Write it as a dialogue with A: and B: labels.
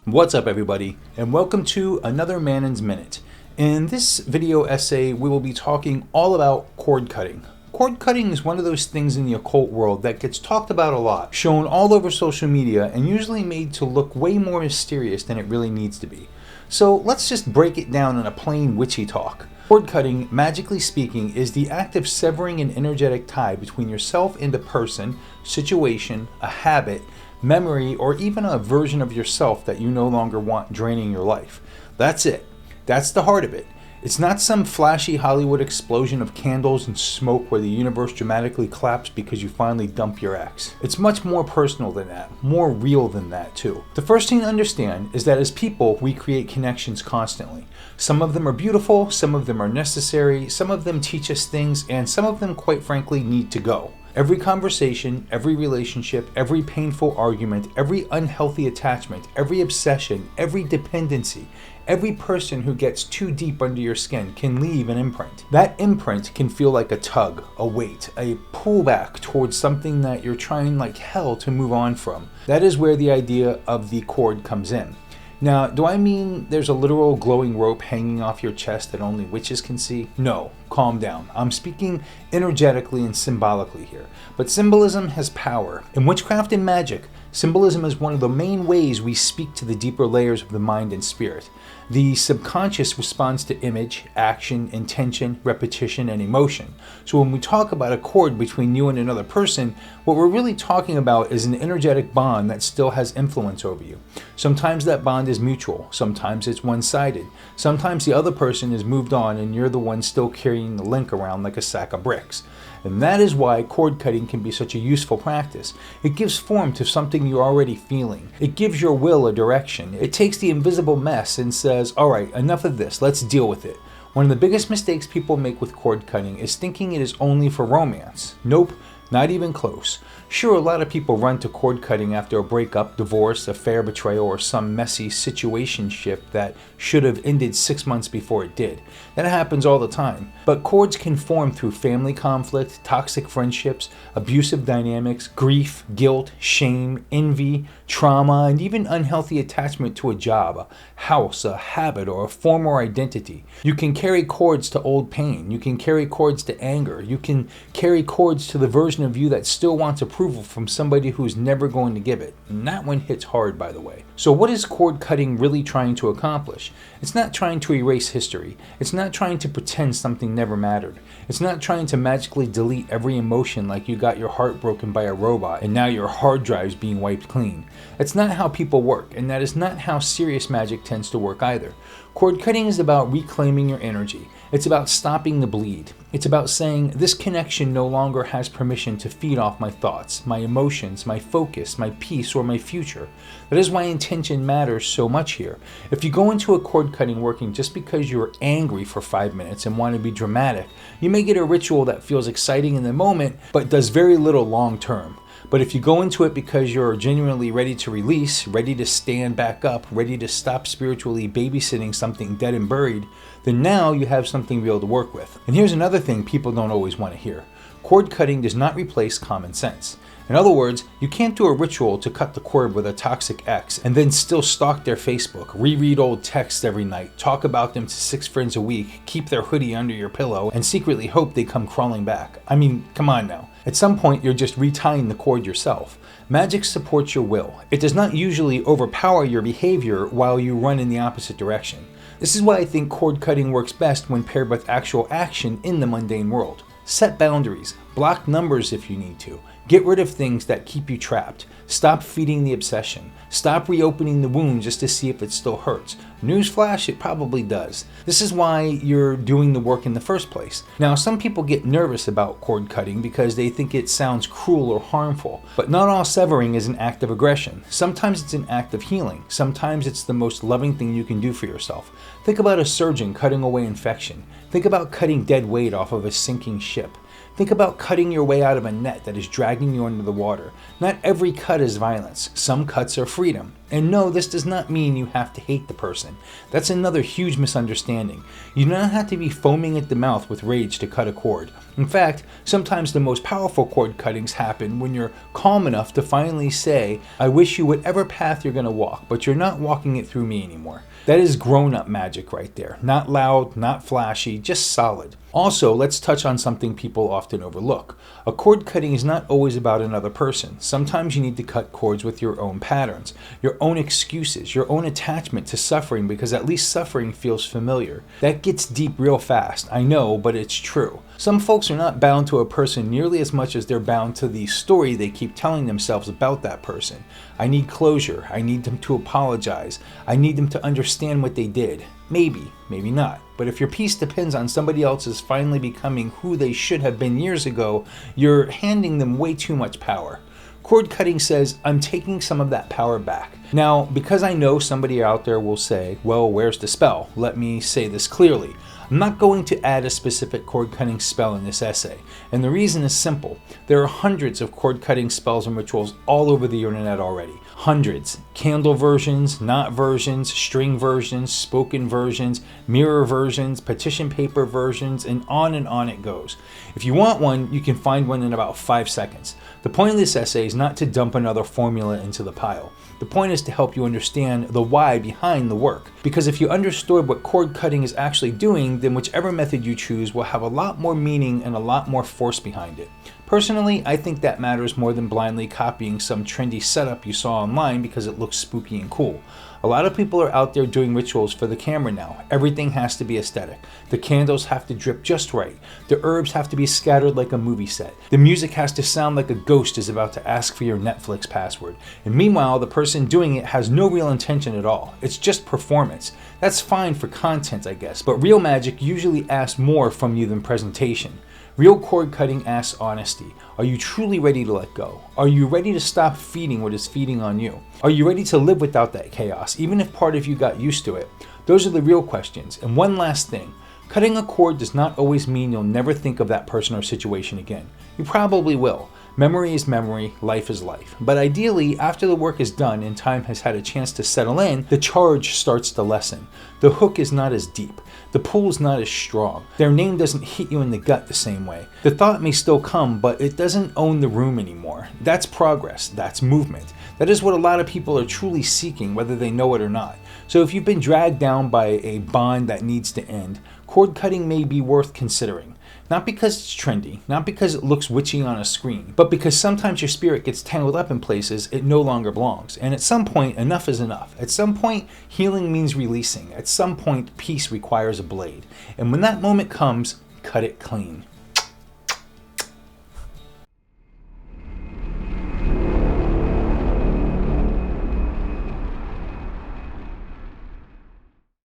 A: What's up everybody, and welcome to another Manin's Minute. In this video essay, we will be talking all about cord cutting. Cord cutting is one of those things in the occult world that gets talked about a lot, shown all over social media, and usually made to look way more mysterious than it really needs to be. So let's just break it down in a plain witchy talk. Cord cutting, magically speaking, is the act of severing an energetic tie between yourself and a person, situation, a habit, memory, or even a version of yourself that you no longer want draining your life. That's it. That's the heart of it. It's not some flashy Hollywood explosion of candles and smoke where the universe dramatically claps because you finally dump your ex. It's much more personal than that, more real than that too. The first thing to understand is that as people, we create connections constantly. Some of them are beautiful, some of them are necessary, some of them teach us things, and some of them, quite frankly, need to go. Every conversation, every relationship, every painful argument, every unhealthy attachment, every obsession, every dependency, every person who gets too deep under your skin can leave an imprint. That imprint can feel like a tug, a weight, a pullback towards something that you're trying like hell to move on from. That is where the idea of the cord comes in. Now, do I mean there's a literal glowing rope hanging off your chest that only witches can see? No, calm down. I'm speaking energetically and symbolically here. But symbolism has power. In witchcraft and magic, symbolism is one of the main ways we speak to the deeper layers of the mind and spirit. The subconscious responds to image, action, intention, repetition, and emotion. So when we talk about a cord between you and another person, what we're really talking about is an energetic bond that still has influence over you. Sometimes that bond is mutual, sometimes it's one-sided, sometimes the other person has moved on and you're the one still carrying the link around like a sack of bricks. And that is why cord cutting can be such a useful practice. It gives form to something you're already feeling. It gives your will a direction. It takes the invisible mess and says, all right, enough of this, let's deal with it. One of the biggest mistakes people make with cord cutting is thinking it is only for romance. Nope, not even close. Sure, a lot of people run to cord cutting after a breakup, divorce, affair, betrayal, or some messy situationship that should have ended 6 months before it did. That happens all the time. But cords can form through family conflict, toxic friendships, abusive dynamics, grief, guilt, shame, envy, trauma, and even unhealthy attachment to a job, a house, a habit, or a former identity. You can carry cords to old pain. You can carry cords to anger. You can carry cords to the version of you that still wants approval from somebody who's never going to give it. And that one hits hard, by the way. So what is cord cutting really trying to accomplish? It's not trying to erase history. It's not trying to pretend something never mattered. It's not trying to magically delete every emotion like you got your heart broken by a robot and now your hard drive's being wiped clean. That's not how people work, and that is not how serious magic tends to work either. Cord cutting is about reclaiming your energy. It's about stopping the bleed. It's about saying, this connection no longer has permission to feed off my thoughts, my emotions, my focus, my peace, or my future. That is why intention matters so much here. If you go into a cord cutting working just because you're angry for 5 minutes and want to be dramatic, you may get a ritual that feels exciting in the moment, but does very little long term. But if you go into it because you're genuinely ready to release, ready to stand back up, ready to stop spiritually babysitting something dead and buried, then now you have something real to work with. And here's another thing people don't always want to hear. Cord cutting does not replace common sense. In other words, you can't do a ritual to cut the cord with a toxic ex and then still stalk their Facebook, reread old texts every night, talk about them to 6 friends a week, keep their hoodie under your pillow, and secretly hope they come crawling back. I mean, come on now. At some point, you're just retying the cord yourself. Magic supports your will. It does not usually overpower your behavior while you run in the opposite direction. This is why I think cord cutting works best when paired with actual action in the mundane world. Set boundaries, block numbers if you need to, get rid of things that keep you trapped, stop feeding the obsession, stop reopening the wound just to see if it still hurts. Newsflash, it probably does. This is why you're doing the work in the first place. Now, some people get nervous about cord cutting because they think it sounds cruel or harmful, but not all severing is an act of aggression. Sometimes it's an act of healing. Sometimes it's the most loving thing you can do for yourself. Think about a surgeon cutting away infection. Think about cutting dead weight off of a sinking ship. Think about cutting your way out of a net that is dragging you under the water. Not every cut is violence. Some cuts are freedom. And no, this does not mean you have to hate the person. That's another huge misunderstanding. You do not have to be foaming at the mouth with rage to cut a cord. In fact, sometimes the most powerful cord cuttings happen when you're calm enough to finally say, I wish you whatever path you're going to walk, but you're not walking it through me anymore. That is grown-up magic right there. Not loud, not flashy, just solid. Also, let's touch on something people often overlook. A cord cutting is not always about another person. Sometimes you need to cut cords with your own patterns, your own excuses, your own attachment to suffering, because at least suffering feels familiar. That gets deep real fast, I know, but it's true. Some folks are not bound to a person nearly as much as they're bound to the story they keep telling themselves about that person. I need closure. I need them to apologize. I need them to understand what they did. Maybe, maybe not. But if your peace depends on somebody else's finally becoming who they should have been years ago, you're handing them way too much power. Cord cutting says, I'm taking some of that power back. Now, because I know somebody out there will say, well, where's the spell? Let me say this clearly. I'm not going to add a specific cord cutting spell in this essay, and the reason is simple. There are hundreds of cord cutting spells and rituals all over the internet already. Hundreds. Candle versions, knot versions, string versions, spoken versions, mirror versions, petition paper versions, and on it goes. If you want one, you can find one in about 5 seconds. The point of this essay is not to dump another formula into the pile. The point is to help you understand the why behind the work. Because if you understood what cord cutting is actually doing, then whichever method you choose will have a lot more meaning and a lot more force behind it. Personally, I think that matters more than blindly copying some trendy setup you saw online because it looks spooky and cool. A lot of people are out there doing rituals for the camera now. Everything has to be aesthetic. The candles have to drip just right. The herbs have to be scattered like a movie set. The music has to sound like a ghost is about to ask for your Netflix password. And meanwhile, the person doing it has no real intention at all. It's just performance. That's fine for content, I guess, but real magic usually asks more from you than presentation. Real cord cutting asks honesty. Are you truly ready to let go? Are you ready to stop feeding what is feeding on you? Are you ready to live without that chaos, even if part of you got used to it? Those are the real questions. And one last thing. Cutting a cord does not always mean you'll never think of that person or situation again. You probably will. Memory is memory, life is life. But ideally, after the work is done and time has had a chance to settle in, the charge starts to lessen. The hook is not as deep. The pull is not as strong. Their name doesn't hit you in the gut the same way. The thought may still come, but it doesn't own the room anymore. That's progress. That's movement. That is what a lot of people are truly seeking, whether they know it or not. So if you've been dragged down by a bond that needs to end, cord cutting may be worth considering. Not because it's trendy, not because it looks witchy on a screen, but because sometimes your spirit gets tangled up in places it no longer belongs. And at some point, enough is enough. At some point, healing means releasing. At some point, peace requires a blade. And when that moment comes, cut it clean.